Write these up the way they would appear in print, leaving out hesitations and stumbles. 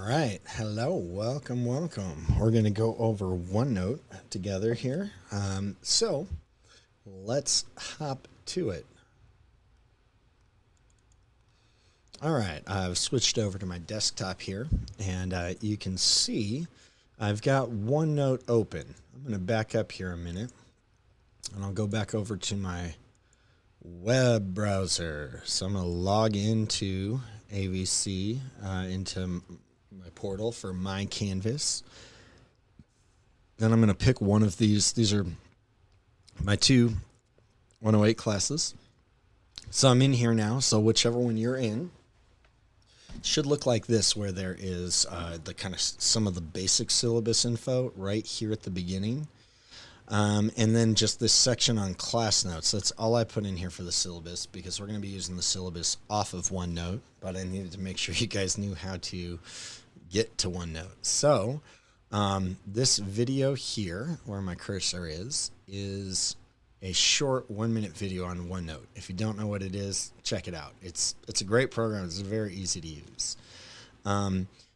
right. Hello. Welcome. We're going to go over OneNote together here. So let's hop to it. All right. I've switched over to my desktop here, and you can see I've got OneNote open. I'm going to back up here a minute, and I'll go back over to my web browser. So I'm going to log into AVC, into my portal for my Canvas. Then I'm going to pick one of these. These are my two 108 classes. So I'm in here now. So whichever one you're in, it should look like this, where there is the kind of some of the basic syllabus info right here at the beginning. And then just this section on class notes. That's all I put in here for the syllabus, because we're going to be using the syllabus off of OneNote, but I needed to make sure you guys knew how to get to OneNote. So this video here, where my cursor is a short 1-minute video on OneNote. If you don't know what it is, check it out. It's a great program. It's very easy to use.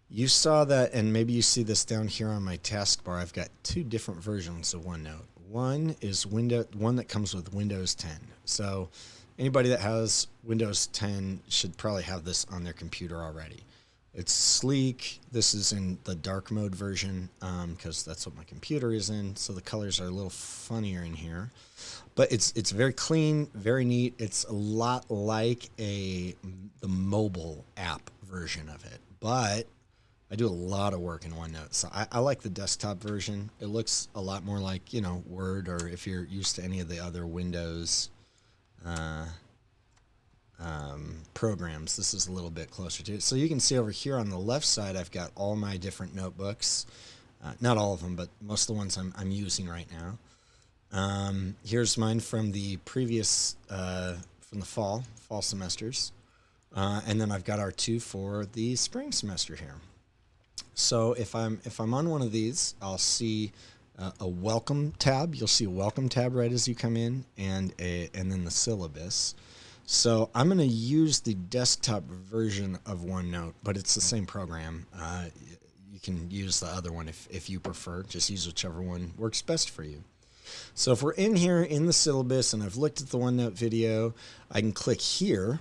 You saw that, and maybe you see this down here on my taskbar. I've got two different versions of OneNote. One is one that comes with Windows 10. So anybody that has Windows 10 should probably have this on their computer already. It's sleek. This is in the dark mode version, because that's what my computer is in. So the colors are a little funnier in here, but it's very clean, very neat. It's a lot like the mobile app version of it, but I do a lot of work in OneNote, so I like the desktop version. It looks a lot more like, Word, or if you're used to any of the other Windows programs, this is a little bit closer to it. So you can see over here on the left side, I've got all my different notebooks. Not all of them, but most of the ones I'm using right now. Here's mine from the previous, from the fall semesters. And then I've got our two for the spring semester here. So if I'm on one of these, I'll see a welcome tab. You'll see a welcome tab right as you come in, and then the syllabus. So I'm going to use the desktop version of OneNote, but it's the same program. You can use the other one if you prefer. Just use whichever one works best for you. So if we're in here in the syllabus and I've looked at the OneNote video, I can click here,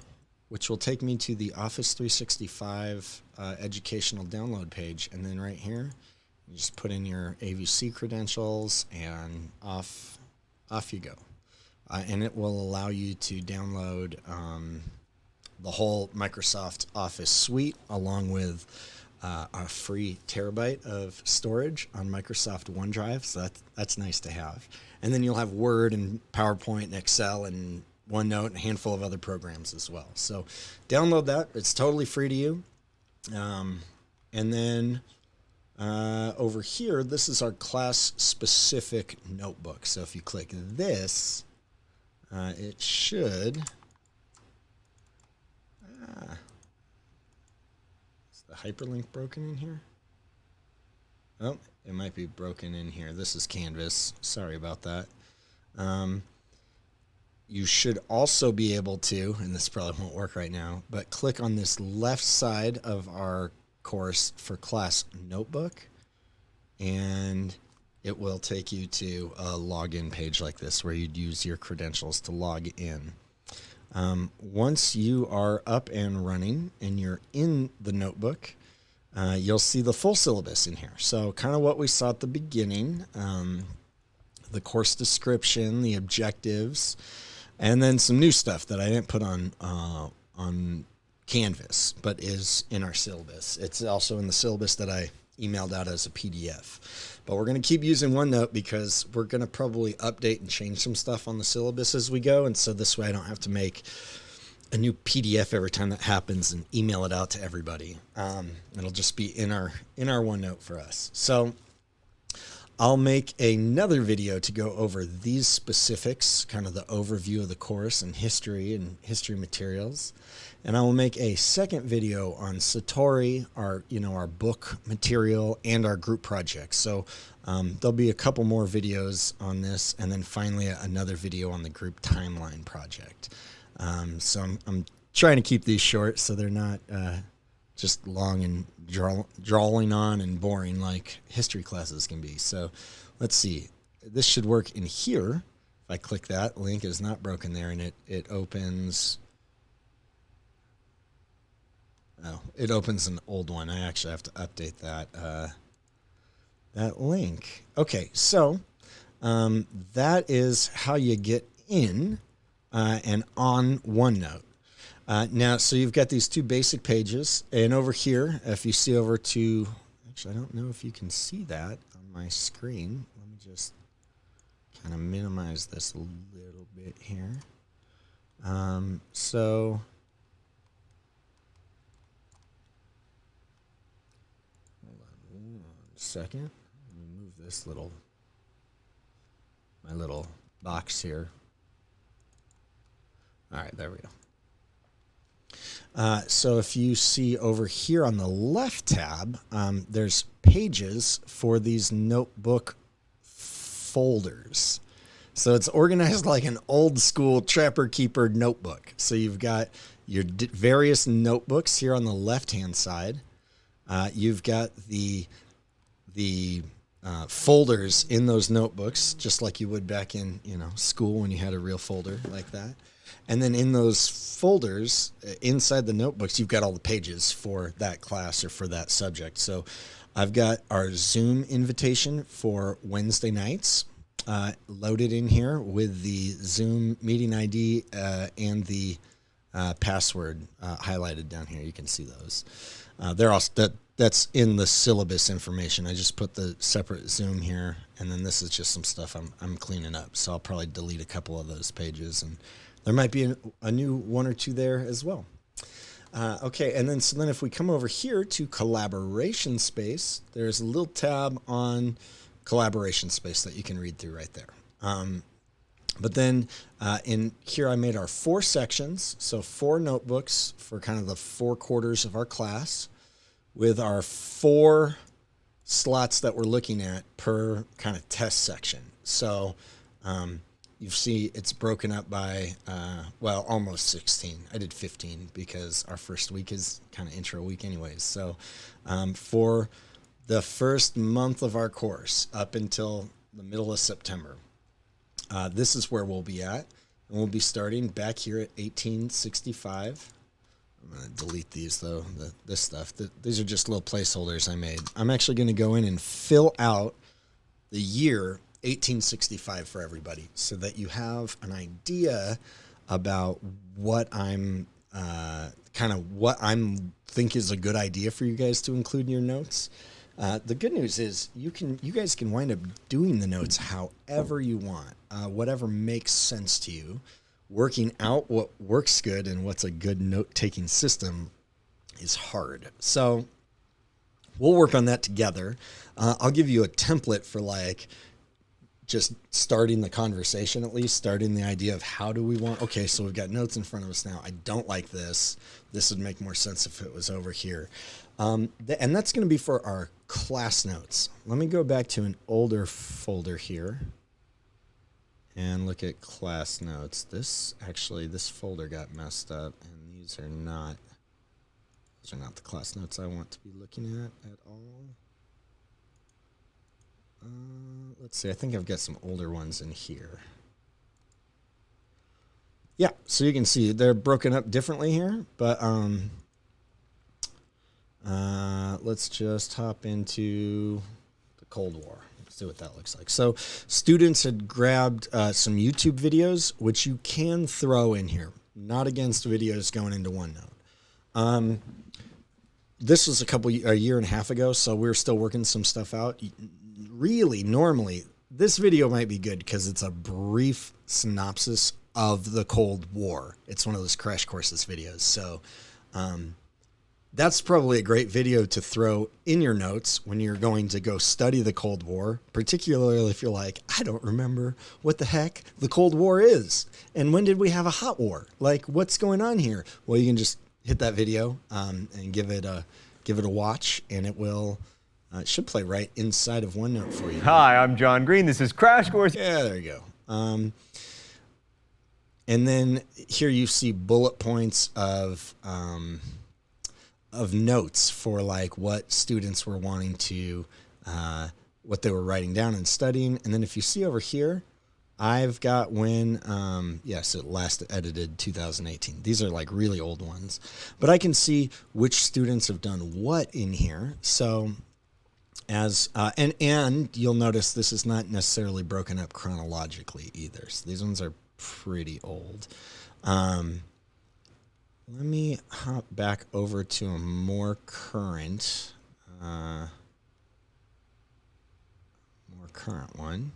which will take me to the Office 365 educational download page. And then right here, you just put in your AVC credentials, and off you go. And it will allow you to download the whole Microsoft Office suite, along with a free terabyte of storage on Microsoft OneDrive. So that's nice to have. And then you'll have Word and PowerPoint and Excel and OneNote and a handful of other programs as well. So download that. It's totally free to you. And then over here, this is our class-specific notebook. So if you click this, it should... is the hyperlink broken in here? Oh, it might be broken in here. This is Canvas. Sorry about that. You should also be able to, and this probably won't work right now, but click on this left side of our course for class notebook, and it will take you to a login page like this, where you'd use your credentials to log in. Once you are up and running and you're in the notebook, you'll see the full syllabus in here. So kind of what we saw at the beginning, the course description, the objectives, and then some new stuff that I didn't put on Canvas, but is in our syllabus. It's also in the syllabus that I emailed out as a PDF. But we're going to keep using OneNote, because we're going to probably update and change some stuff on the syllabus as we go, and so this way I don't have to make a new PDF every time that happens and email it out to everybody. It'll just be in our OneNote for us. So I'll make another video to go over these specifics, kind of the overview of the course and history materials. And I will make a second video on Satori, our book material, and our group projects. So there'll be a couple more videos on this, and then finally another video on the group timeline project. So I'm trying to keep these short, so they're not just long and drawing on and boring like history classes can be. So let's see. This should work in here. If I click that, link is not broken there, and it opens. Oh, it opens an old one. I actually have to update that link. Okay, so that is how you get in and on OneNote. Now, so you've got these two basic pages, and over here, if you see over to, actually, I don't know if you can see that on my screen. Let me just kind of minimize this a little bit here. So hold on 1 second. Let me move this my little box here. All right, there we go. So if you see over here on the left tab, there's pages for these notebook folders. So it's organized like an old school Trapper Keeper notebook. So you've got your various notebooks here on the left-hand side. You've got the folders in those notebooks, just like you would back in school when you had a real folder like that. And then in those folders, inside the notebooks, you've got all the pages for that class or for that subject. So I've got our Zoom invitation for Wednesday nights loaded in here with the Zoom meeting ID and the password highlighted down here. You can see those. They're also that's in the syllabus information. I just put the separate Zoom here, and then this is just some stuff I'm cleaning up. So I'll probably delete a couple of those pages, and there might be a new one or two there as well. Okay, and then if we come over here to collaboration space, there's a little tab on collaboration space that you can read through right there. But then in here I made our 4 sections, so 4 notebooks for kind of the 4 quarters of our class with our 4 slots that we're looking at per kind of test section. So you see it's broken up by, almost 16. I did 15 because our first week is kind of intro week anyways. So for the first month of our course up until the middle of September, this is where we'll be at. And we'll be starting back here at 1865. I'm going to delete these, though, this stuff. These are just little placeholders I made. I'm actually going to go in and fill out the year 1865 for everybody so that you have an idea about what think is a good idea for you guys to include in your notes. The good news is you guys can wind up doing the notes however you want, whatever makes sense to you. Working out what works good and what's a good note-taking system is hard. So we'll work on that together. I'll give you a template for just starting the conversation, at least starting the idea of how do we want, okay, so we've got notes in front of us now. I don't like this. This would make more sense if it was over here. And that's going to be for our class notes. Let me go back to an older folder here and look at class notes. This folder got messed up, and those are not the class notes I want to be looking at all. Let's see. I think I've got some older ones in here. Yeah, so you can see they're broken up differently here, but let's just hop into the Cold War. See what that looks like. So students had grabbed some YouTube videos, which you can throw in here. Not against videos going into OneNote. This was a year and a half ago, so we're still working some stuff out. Really, normally, this video might be good because it's a brief synopsis of the Cold War. It's one of those crash courses videos. So that's probably a great video to throw in your notes when you're going to go study the Cold War, particularly if you're like, I don't remember what the heck the Cold War is. And when did we have a hot war? Like, what's going on here? Well, you can just hit that video and give it a watch, and it should play right inside of OneNote for you. Hi, I'm John Green. This is Crash Course. Yeah, there you go. And then here you see bullet points of of notes for like what students were wanting to, what they were writing down and studying. And then if you see over here, I've got when, yes, it last edited 2018. These are like really old ones, but I can see which students have done what in here. So as, and you'll notice this is not necessarily broken up chronologically either. So these ones are pretty old. Let me hop back over to a more current one.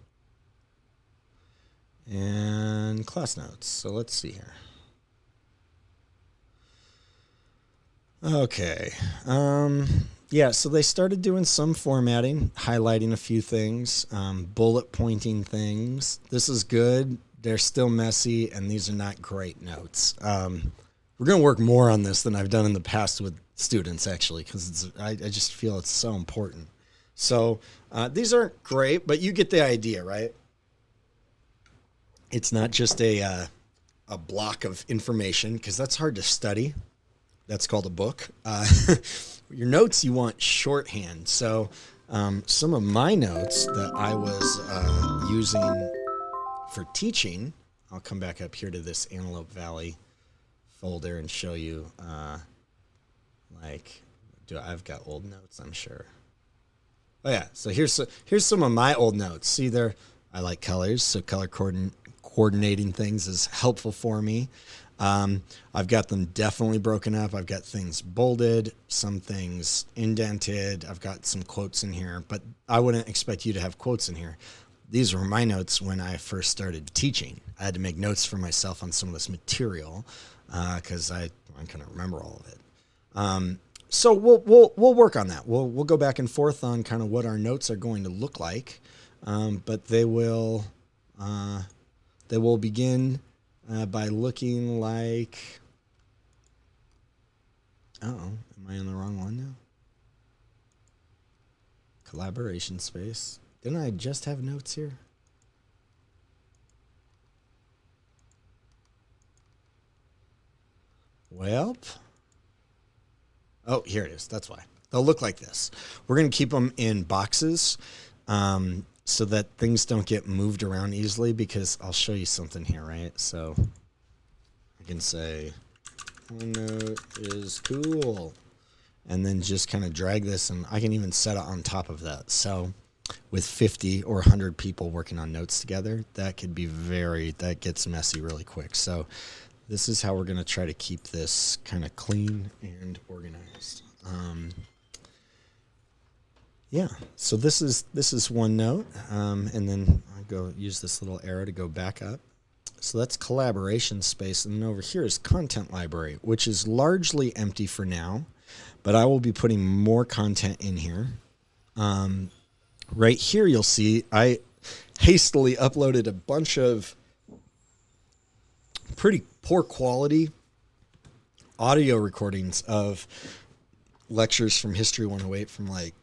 And class notes. So let's see here. Okay. Yeah, so they started doing some formatting, highlighting a few things, bullet pointing things. This is good. They're still messy, and these are not great notes. We're going to work more on this than I've done in the past with students, actually, because I just feel it's so important. So these aren't great, but you get the idea, right? It's not just a block of information, because that's hard to study. That's called a book. Your notes, you want shorthand. So some of my notes that I was using for teaching, I'll come back up here to this Antelope Valley folder and show you, I've got old notes, I'm sure. Oh yeah, so here's some of my old notes. See there, I like colors, so color coordinating things is helpful for me. I've got them definitely broken up. I've got things bolded, some things indented. I've got some quotes in here, but I wouldn't expect you to have quotes in here. These were my notes when I first started teaching. I had to make notes for myself on some of this material because I couldn't remember all of it. So we'll work on that. We'll go back and forth on kind of what our notes are going to look like, but they will begin by looking like. Am I in the wrong one now? Collaboration space. Didn't I just have notes here? Well, oh, here it is. That's why. They'll look like this. We're going to keep them in boxes so that things don't get moved around easily, because I'll show you something here, right? So I can say, OneNote is cool. And then just kind of drag this, and I can even set it on top of that. So with 50 or 100 people working on notes together, that gets messy really quick. So this is how we're going to try to keep this kind of clean and organized. Yeah, so this is OneNote, and then I'll go use this little arrow to go back up. So that's collaboration space, and then over here is content library, which is largely empty for now, but I will be putting more content in here. Right here, you'll see I hastily uploaded a bunch of pretty poor quality audio recordings of lectures from History 108 from like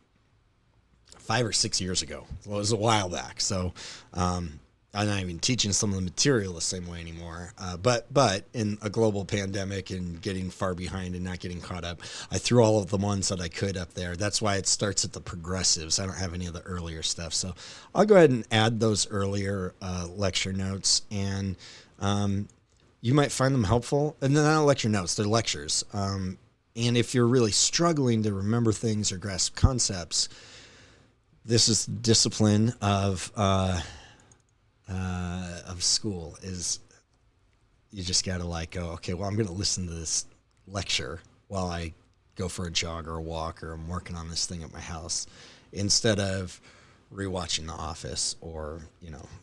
5 or 6 years ago. Well, it was a while back. So I'm not even teaching some of the material the same way anymore. But in a global pandemic and getting far behind and not getting caught up, I threw all of the ones that I could up there. That's why it starts at the progressives. I don't have any of the earlier stuff. So I'll go ahead and add those earlier lecture notes, and you might find them helpful. And they're not lecture notes, they're lectures. And if you're really struggling to remember things or grasp concepts, this is the discipline of school. Is you just got to go, okay, well, I'm going to listen to this lecture while I go for a jog or a walk, or I'm working on this thing at my house, instead of rewatching The Office or,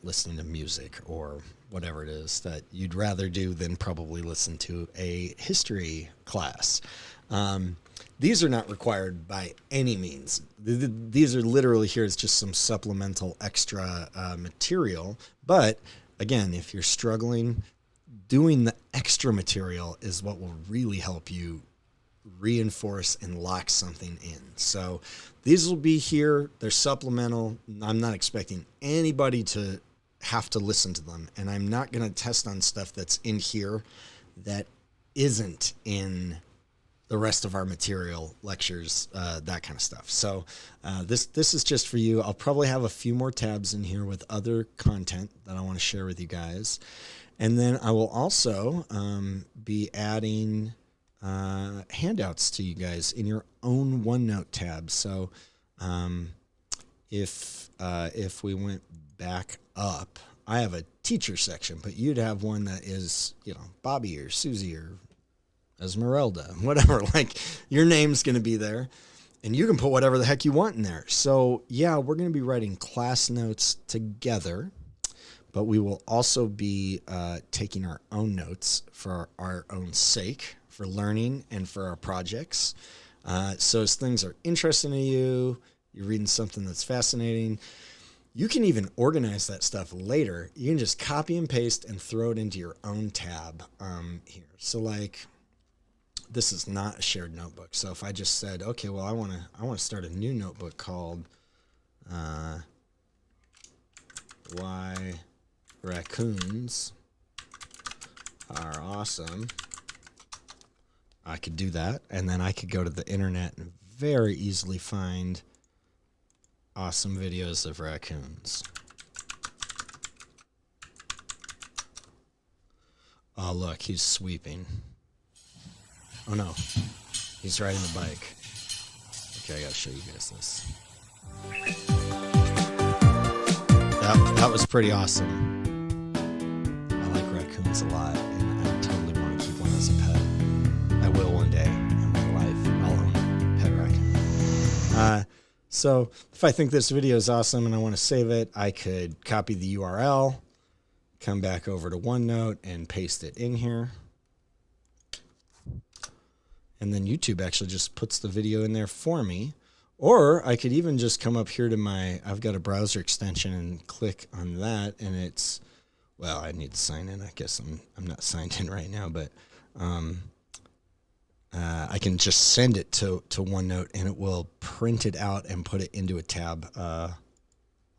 listening to music or whatever it is that you'd rather do than probably listen to a history class. These are not required by any means. These are literally here as just some supplemental extra material. But again, if you're struggling, doing the extra material is what will really help you reinforce and lock something in. So these will be here. They're supplemental. I'm not expecting anybody to have to listen to them. And I'm not going to test on stuff that's in here that isn't in the rest of our material, lectures, that kind of stuff. So this is just for you. I'll probably have a few more tabs in here with other content that I want to share with you guys. And then I will also be adding handouts to you guys in your own OneNote tab. So if we went back up, I have a teacher section, but you'd have one that is, Bobby or Susie or Esmeralda, whatever. Like, your name's going to be there, and you can put whatever the heck you want in there. So yeah, we're going to be writing class notes together, but we will also be taking our own notes for our own sake, for learning and for our projects. So as things are interesting to you, you're reading something that's fascinating, you can even organize that stuff later. You can just copy and paste and throw it into your own tab here. So like, this is not a shared notebook. So if I just said, okay, well, I want to start a new notebook called Why Raccoons Are Awesome, I could do that, and then I could go to the internet and very easily find awesome videos of raccoons. Oh, look, he's sweeping. Oh no, he's riding a bike. Okay, I gotta show you guys this. That was pretty awesome. I like raccoons a lot, and I totally want to keep one as a pet. I will one day in my life. I'll own a pet raccoon. So if I think this video is awesome and I want to save it, I could copy the URL, come back over to OneNote and paste it in here. And then YouTube actually just puts the video in there for me. Or I could even just come up here to I've got a browser extension and click on that, and it's, well, I need to sign in. I guess I'm not signed in right now, but I can just send it to OneNote, and it will print it out and put it into a tab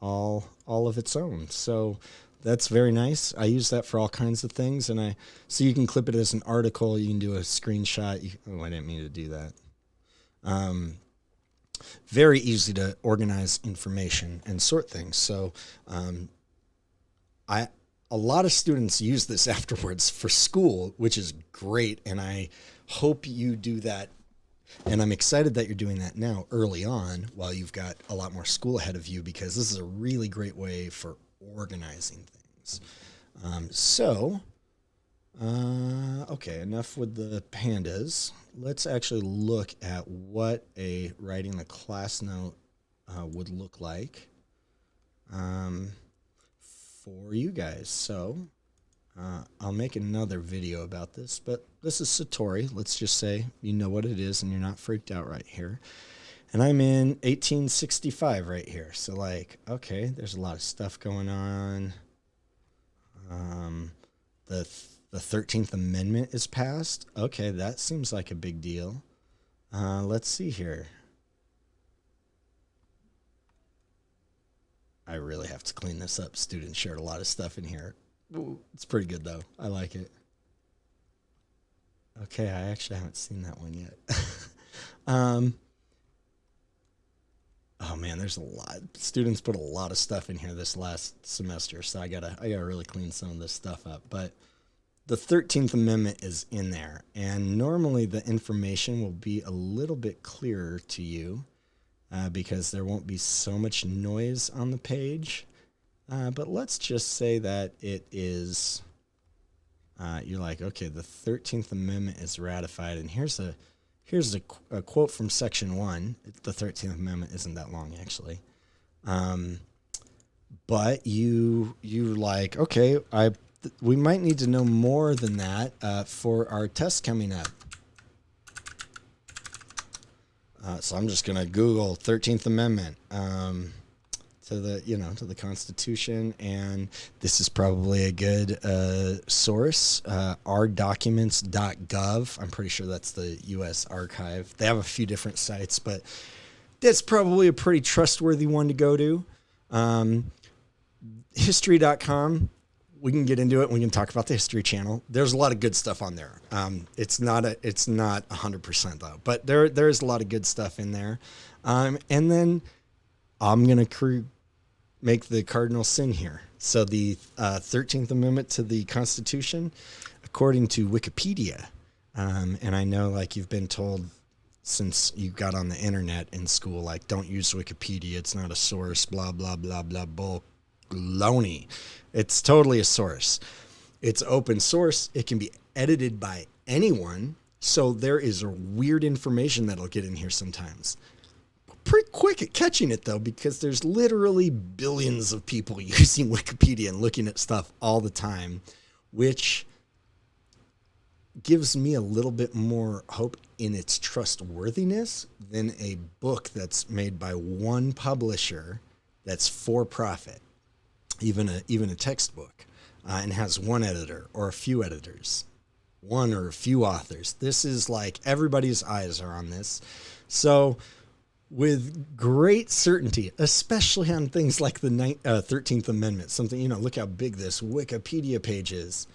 all of its own. So that's very nice. I use that for all kinds of things, and so you can clip it as an article. You can do a screenshot. Oh, I didn't mean to do that. Very easy to organize information and sort things. So a lot of students use this afterwards for school, which is great, and I hope you do that. And I'm excited that you're doing that now early on while you've got a lot more school ahead of you, because this is a really great way for organizing things. Okay, enough with the pandas. Let's actually look at what writing a class note would look like for you guys. So I'll make another video about this, but this is Satori. Let's just say you know what it is and you're not freaked out right here. And I'm in 1865 right here. So like, okay, there's a lot of stuff going on. The 13th Amendment is passed. Okay, that seems like a big deal. Let's see here. I really have to clean this up. Students shared a lot of stuff in here. Ooh, it's pretty good, though. I like it. Okay, I actually haven't seen that one yet. Oh man, there's a lot. Students put a lot of stuff in here this last semester, so I gotta really clean some of this stuff up. But the 13th Amendment is in there, and normally the information will be a little bit clearer to you because there won't be so much noise on the page. But let's just say that it is, you're like, okay, the 13th Amendment is ratified, and here's a quote from Section 1. The 13th Amendment isn't that long, actually. But you're like, okay, we might need to know more than that for our test coming up. So I'm just going to Google 13th Amendment to the Constitution, and this is probably a good source, ourdocuments.gov. I'm pretty sure that's the U.S. Archive. They have a few different sites, but that's probably a pretty trustworthy one to go to. History.com, we can get into it. We can talk about the History Channel. There's a lot of good stuff on there. It's not 100% though, but there is a lot of good stuff in there. And then I'm going to make the cardinal sin here. So the 13th Amendment to the Constitution, according to Wikipedia, and I know like you've been told since you got on the internet in school, like don't use Wikipedia. It's not a source, blah, blah, blah, blah, bull. Baloney. It's totally a source. It's open source. It can be edited by anyone. So there is weird information that'll get in here sometimes. Pretty quick at catching it though, because there's literally billions of people using Wikipedia and looking at stuff all the time, which gives me a little bit more hope in its trustworthiness than a book that's made by one publisher that's for profit. Even a textbook, and has one editor or a few editors, one or a few authors. This is like everybody's eyes are on this. So with great certainty, especially on things like the 13th Amendment, something, look how big this Wikipedia page is.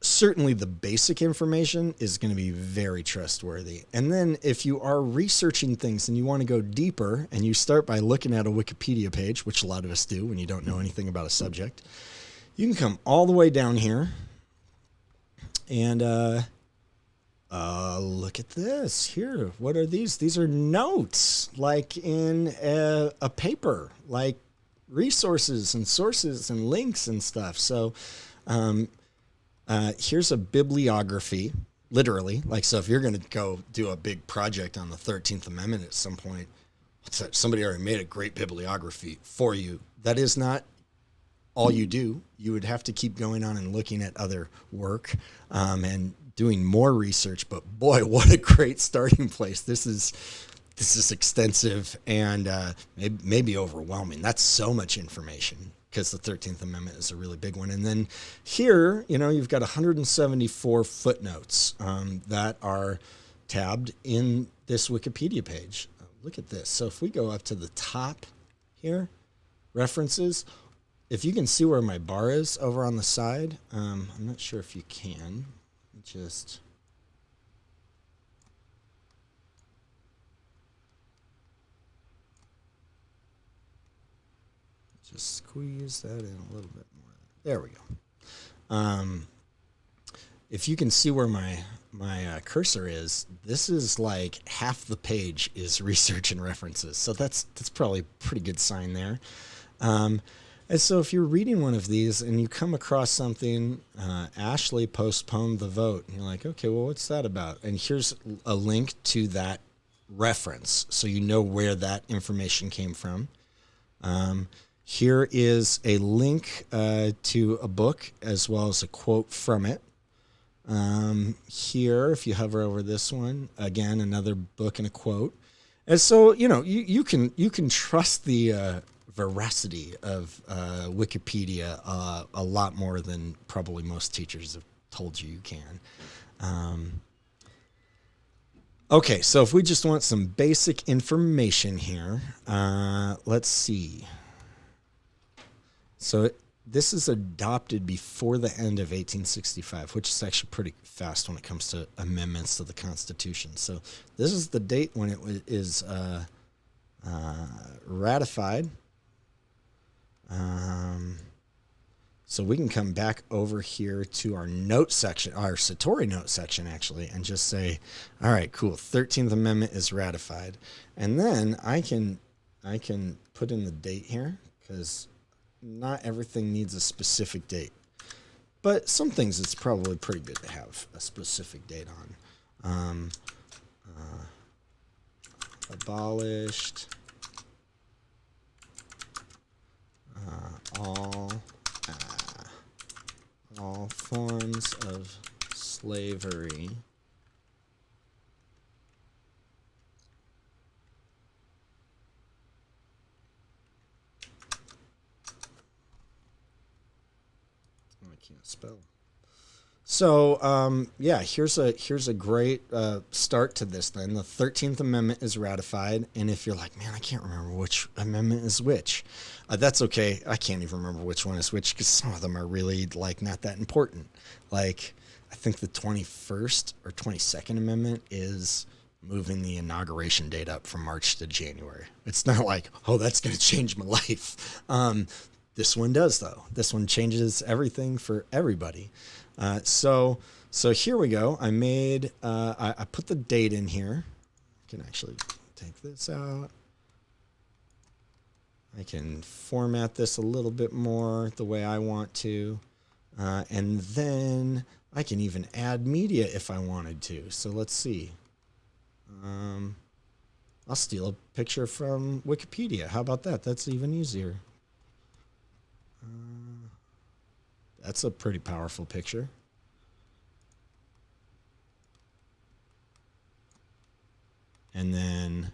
Certainly the basic information is going to be very trustworthy. And then if you are researching things and you want to go deeper and you start by looking at a Wikipedia page, which a lot of us do when you don't know anything about a subject, you can come all the way down here and look at this here. What are these? These are notes like in a paper, like resources and sources and links and stuff. So, here's a bibliography, literally. Like, so if you're going to go do a big project on the 13th Amendment at some point, somebody already made a great bibliography for you. That is not all you do. You would have to keep going on and looking at other work and doing more research. But boy, what a great starting place. This is extensive and maybe overwhelming. That's so much information, because the 13th Amendment is a really big one. And then here, you've got 174 footnotes that are tabbed in this Wikipedia page. Look at this. So if we go up to the top here, references, if you can see where my bar is over on the side, I'm not sure if you can. Just squeeze that in a little bit more. There we go. If you can see where my cursor is, this is like half the page is research and references. So that's probably a pretty good sign there. And so if you're reading one of these and you come across something, Ashley postponed the vote, and you're like, okay, well, what's that about? And here's a link to that reference, so you know where that information came from. Here is a link to a book as well as a quote from it. Here, if you hover over this one, again, another book and a quote. And so, you can trust the veracity of Wikipedia a lot more than probably most teachers have told you can. Okay, so if we just want some basic information here, let's see. So this is adopted before the end of 1865, which is actually pretty fast when it comes to amendments to the Constitution. So this is the date when it is ratified. So we can come back over here to our note section, our Satori note section, actually, and just say, all right, cool, 13th Amendment is ratified. And then I can put in the date here, because not everything needs a specific date. But some things it's probably pretty good to have a specific date on. Abolished all forms of slavery I can't spell. So yeah, here's a great start to this. Then the 13th Amendment is ratified, and if you're like, man, I can't remember which amendment is which, that's okay. I can't even remember which one is which because some of them are really like not that important. Like I think the 21st or 22nd Amendment is moving the inauguration date up from March to January. It's not like, oh, that's going to change my life. This one does, though. This one changes everything for everybody. So here we go. I put the date in here. I can actually take this out. I can format this a little bit more the way I want to. And then I can even add media if I wanted to. So let's see. I'll steal a picture from Wikipedia. How about that? That's even easier. That's a pretty powerful picture. And then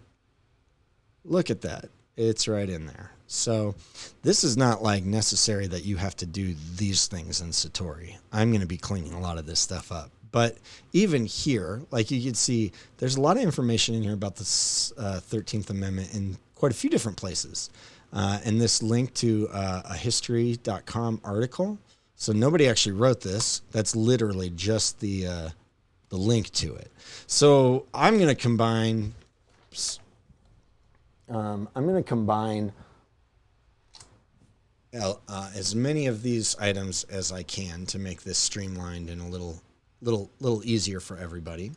look at that. It's right in there. So this is not like necessary that you have to do these things in Satori. I'm going to be cleaning a lot of this stuff up. But even here, like you can see, there's a lot of information in here about the 13th Amendment in quite a few different places. And this link to a history.com article. So nobody actually wrote this. That's literally just the link to it. So I'm going to combine. As many of these items as I can to make this streamlined and a little easier for everybody.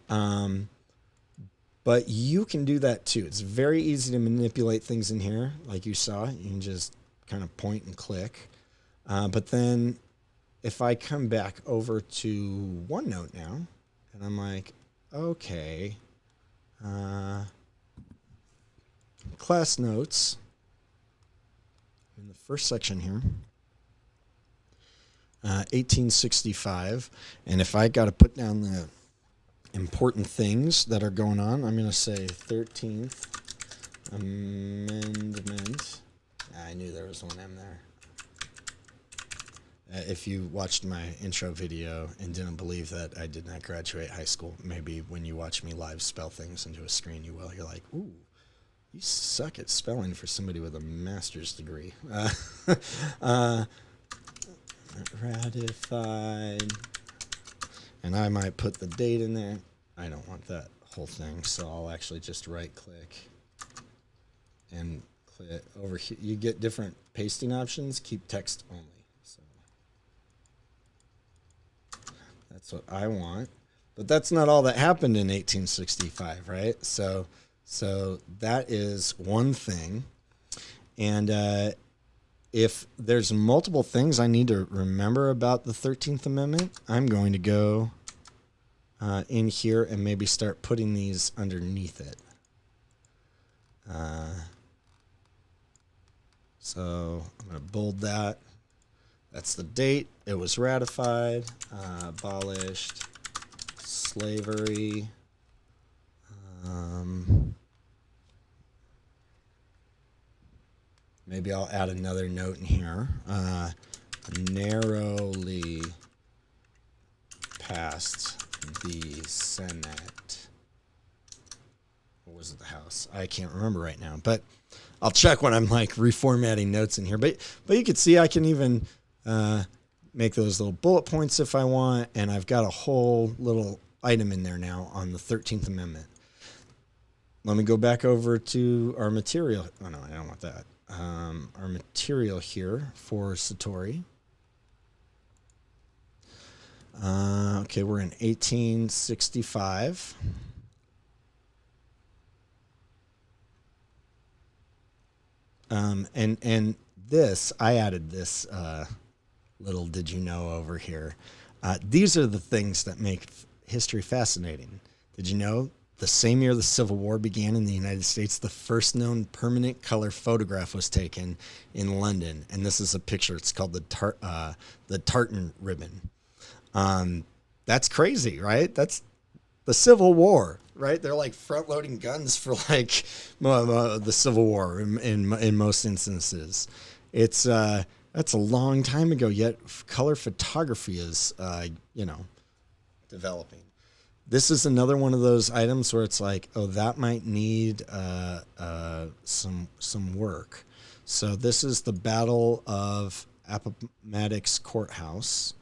But you can do that too. It's very easy to manipulate things in here, like you saw. You can just kind of point and click. But then if I come back over to OneNote now, and I'm like, okay, class notes in the first section here, 1865. And if I got to put down the important things that are going on, I'm going to say 13th Amendment. I knew there was one M there. If you watched my intro video and didn't believe that I did not graduate high school, maybe when you watch me live spell things into a screen, you will. You're like, ooh, you suck at spelling for somebody with a master's degree. Ratified. And I might put the date in there. I don't want that whole thing, so I'll actually just right-click and click over here. You get different pasting options. Keep text only. So that's what I want. But that's not all that happened in 1865, right? So that is one thing. And if there's multiple things I need to remember about the 13th Amendment, I'm going to go in here and maybe start putting these underneath it. So I'm going to bold that. That's the date. It was ratified, abolished slavery. Maybe I'll add another note in here. Narrowly passed the Senate. Or was it the House? I can't remember right now, but I'll check when I'm like reformatting notes in here. But you can see I can even make those little bullet points if I want, and I've got a whole little item in there now on the 13th Amendment. Let me go back over to our material. Oh no, I don't want that. Our material here for Satori. Okay, we're in 1865. And this, I added this little did you know over here. These are the things that make history fascinating. Did you know the same year the Civil War began in the United States, the first known permanent color photograph was taken in London, and this is a picture. It's called the tartan ribbon. That's crazy, right? That's the Civil War, right? They're like front-loading guns for like the Civil War in most instances. It's That's a long time ago, yet color photography is, developing. This is another one of those items where it's like, oh, that might need some work. So this is the Battle of Appomattox Courthouse.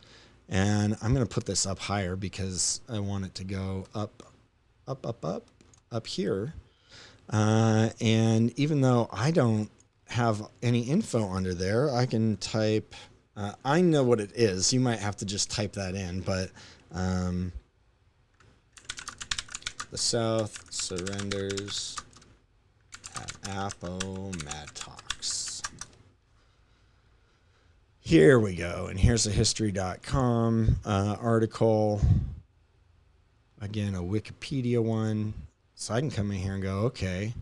And I'm going to put this up higher because I want it to go up here. And even though I don't have any info under there, I can type, I know what it is. You might have to just type that in, but the South surrenders at Appomattox. Here we go. And here's a history.com article. Again, a Wikipedia one. So I can come in here and go, okay.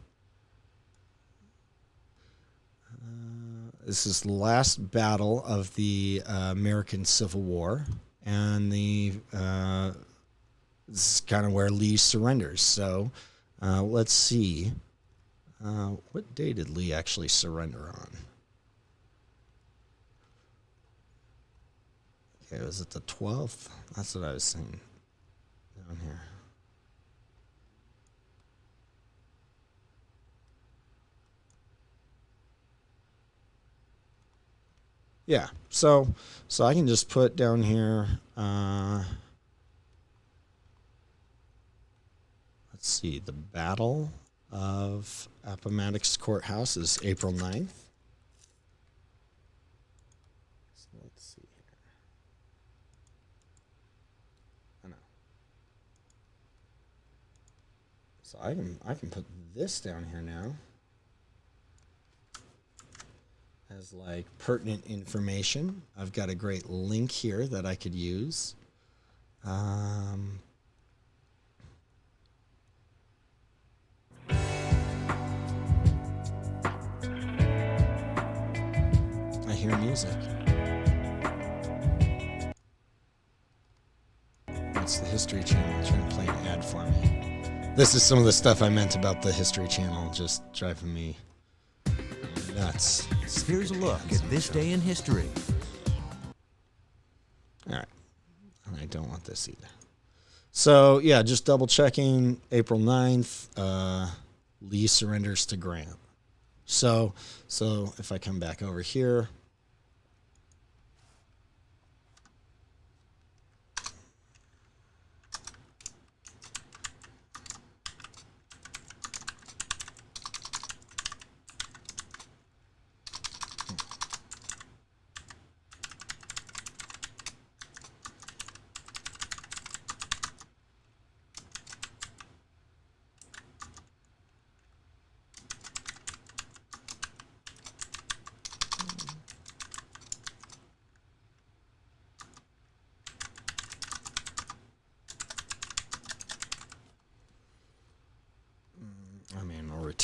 This is the last battle of the American Civil War. And this is kind of where Lee surrenders. So let's see. What day did Lee actually surrender on? Okay, was it the 12th? That's what I was saying down here. Yeah, so I can just put down here, let's see, the Battle of Appomattox Courthouse is April 9th. So let's see here. I know. So I can put this down here now as like pertinent information. I've got a great link here that I could use. I hear music. It's the History Channel trying to play an ad for me. This is some of the stuff I meant about the History Channel just driving me nuts. Here's a look at this day in history. All right. And I don't want this either. So, yeah, just double checking. April 9th, Lee surrenders to Grant. So if I come back over here,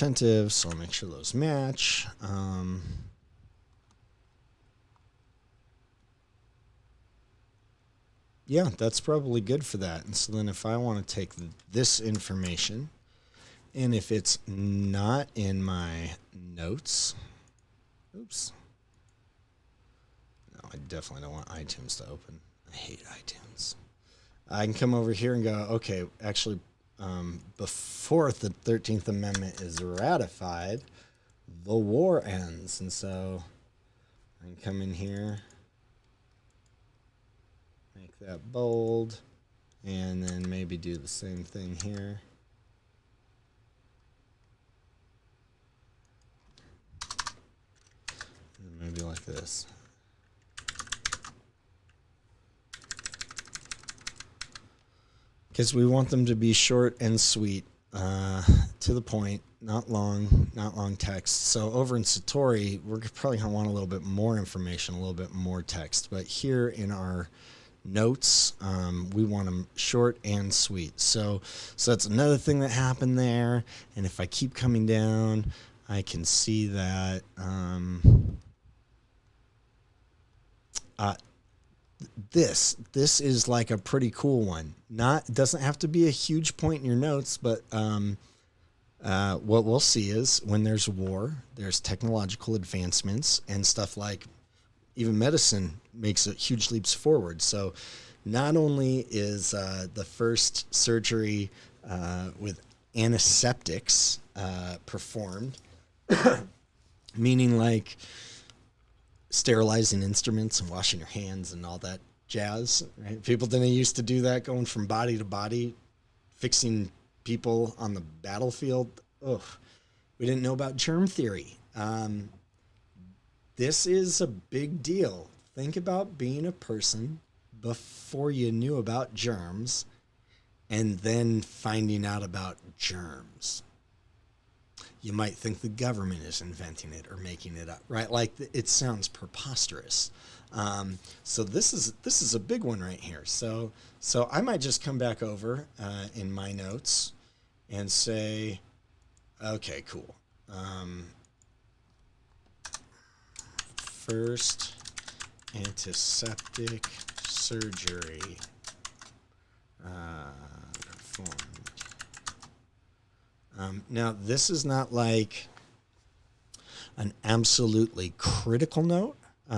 retentive, so I'll make sure those match. Yeah, that's probably good for that. And so then if I want to take this information, and if it's not in my notes, oops. No, I definitely don't want iTunes to open. I hate iTunes. I can come over here and go, okay, actually, before the 13th Amendment is ratified, the war ends. And so I can come in here, make that bold, and then maybe do the same thing here. And maybe like this. Because we want them to be short and sweet, to the point, not long text. So over in Satori, we're probably going to want a little bit more information, a little bit more text. But here in our notes, we want them short and sweet. So that's another thing that happened there. And if I keep coming down, I can see that this is like a pretty cool one. It doesn't have to be a huge point in your notes, but what we'll see is when there's war, there's technological advancements and stuff like even medicine makes huge leaps forward. So not only is the first surgery with antiseptics performed, meaning like sterilizing instruments and washing your hands and all that jazz, right? People didn't used to do that, going from body to body, fixing people on the battlefield. Ugh. We didn't know about germ theory. This is a big deal. Think about being a person before you knew about germs and then finding out about germs. You might think the government is inventing it or making it up, right? Like it sounds preposterous. So this is a big one right here. So I might just come back over in my notes and say, okay, cool. First antiseptic surgery performed. Now, this is not like an absolutely critical note.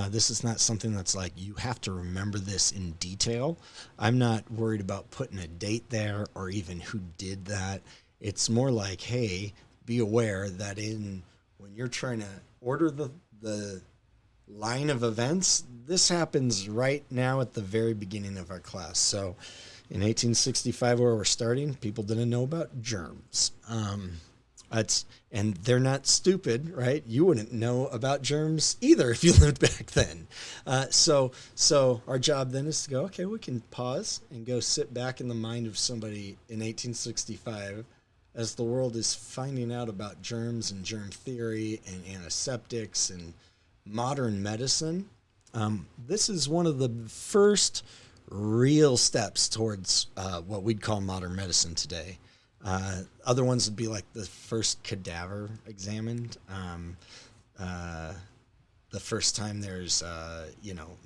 This is not something that's like you have to remember this in detail. I'm not worried about putting a date there or even who did that. It's more like, hey, be aware that when you're trying to order the line of events, this happens right now at the very beginning of our class. So in 1865, where we're starting, people didn't know about germs. And they're not stupid, right? You wouldn't know about germs either if you lived back then. So our job then is to go, okay, we can pause and go sit back in the mind of somebody in 1865 as the world is finding out about germs and germ theory and antiseptics and modern medicine. This is one of the first real steps towards what we'd call modern medicine today. Other ones would be like the first cadaver examined, the first time there's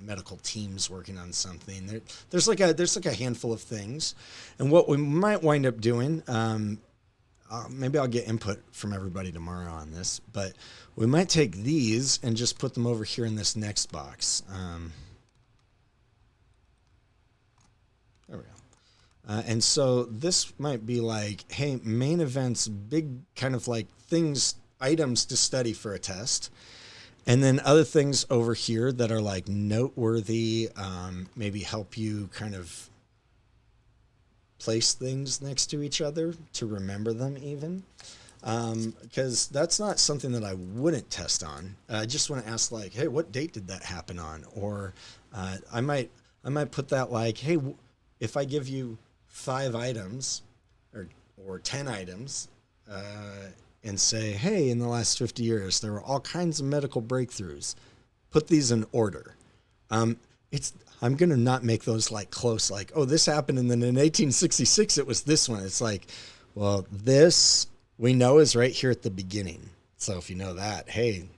medical teams working on something. There's like a handful of things, and what we might wind up doing, maybe I'll get input from everybody tomorrow on this, but we might take these and just put them over here in this next box. There we go. And so this might be like, hey, main events, big kind of like things, items to study for a test. And then other things over here that are like noteworthy, maybe help you kind of place things next to each other to remember them even. Because that's not something that I wouldn't test on. I just want to ask like, hey, what date did that happen on? Or I might put that like, hey, if I give you 5 items or 10 items and say, hey, in the last 50 years, there were all kinds of medical breakthroughs. Put these in order. I'm going to not make those like close, like, oh, this happened. And then in 1866, it was this one. It's like, well, this we know is right here at the beginning. So if you know that, hey,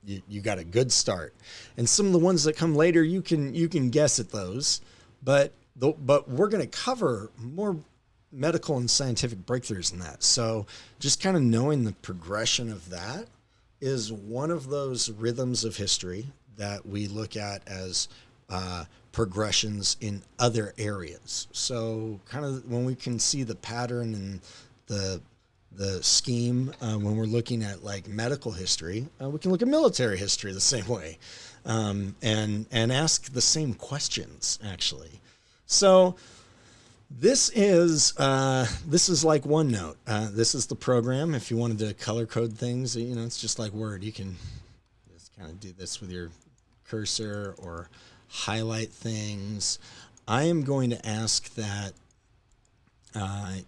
you got a good start. And some of the ones that come later, you can guess at those, but we're going to cover more medical and scientific breakthroughs than that. So just kind of knowing the progression of that is one of those rhythms of history that we look at as progressions in other areas. So kind of when we can see the pattern and the scheme when we're looking at like medical history, we can look at military history the same way and ask the same questions actually. So this is like OneNote. This is the program. If you wanted to color code things, it's just like Word. You can just kind of do this with your cursor or highlight things. I am going to ask that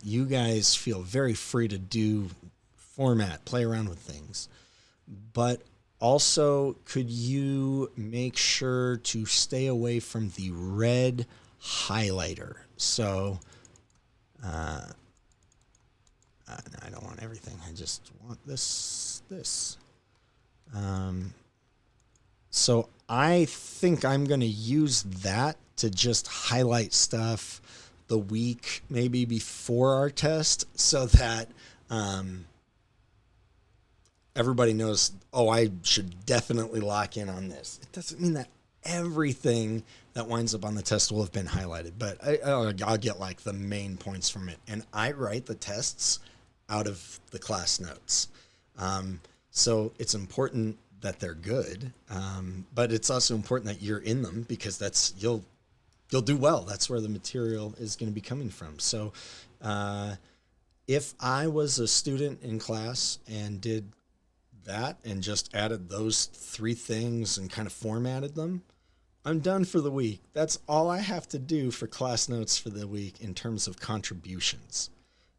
you guys feel very free to do format, play around with things. But also, could you make sure to stay away from the red highlighter? So I don't want everything. I just want this. So I think I'm going to use that to just highlight stuff the week maybe before our test so that everybody knows, oh, I should definitely lock in on this. It doesn't mean that everything that winds up on the test will have been highlighted, but I'll get like the main points from it. And I write the tests out of the class notes. So it's important that they're good, but it's also important that you're in them, because you'll do well. That's where the material is going to be coming from. So if I was a student in class and did that and just added those 3 things and kind of formatted them, I'm done for the week. That's all I have to do for class notes for the week in terms of contributions.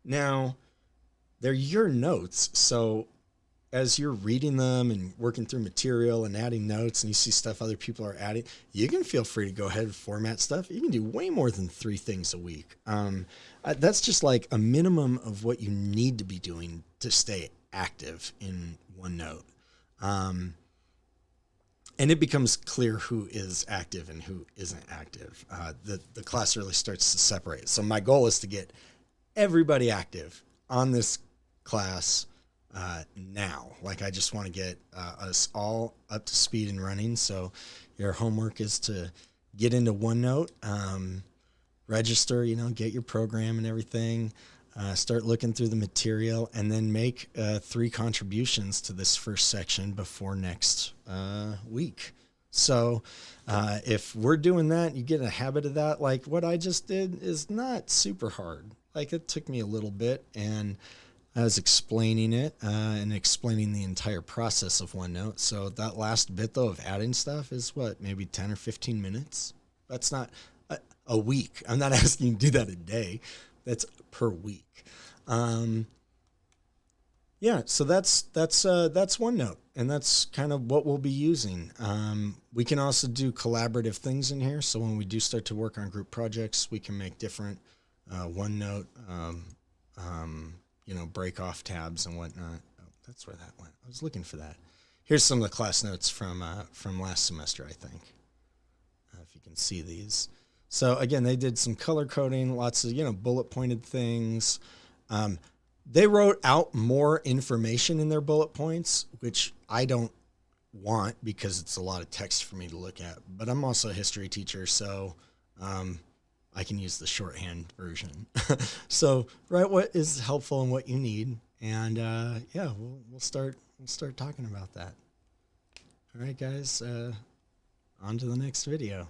Now, they're your notes, so as you're reading them and working through material and adding notes and you see stuff other people are adding, you can feel free to go ahead and format stuff. You can do way more than 3 things a week. That's just like a minimum of what you need to be doing to stay active in OneNote. And it becomes clear who is active and who isn't active. The class really starts to separate. So my goal is to get everybody active on this class now. Like, I just want to get us all up to speed and running. So your homework is to get into OneNote, register, get your program and everything, start looking through the material, and then make 3 contributions to this first section before next week. So if we're doing that, you get a habit of that. Like what I just did is not super hard. Like, it took me a little bit, and I was explaining it and explaining the entire process of OneNote. So that last bit, though, of adding stuff is maybe 10 or 15 minutes. That's not a week. I'm not asking you to do that a day. That's per week. Yeah, so that's OneNote, and that's kind of what we'll be using. We can also do collaborative things in here. So when we do start to work on group projects, we can make different OneNote, break off tabs and whatnot. Oh, that's where that went. I was looking for that. Here's some of the class notes from last semester, I think. If you can see these. So again, they did some color coding, lots of, bullet pointed things. They wrote out more information in their bullet points, which I don't want because it's a lot of text for me to look at. But I'm also a history teacher, so I can use the shorthand version. So write what is helpful and what you need, and we'll start talking about that. All right, guys, on to the next video.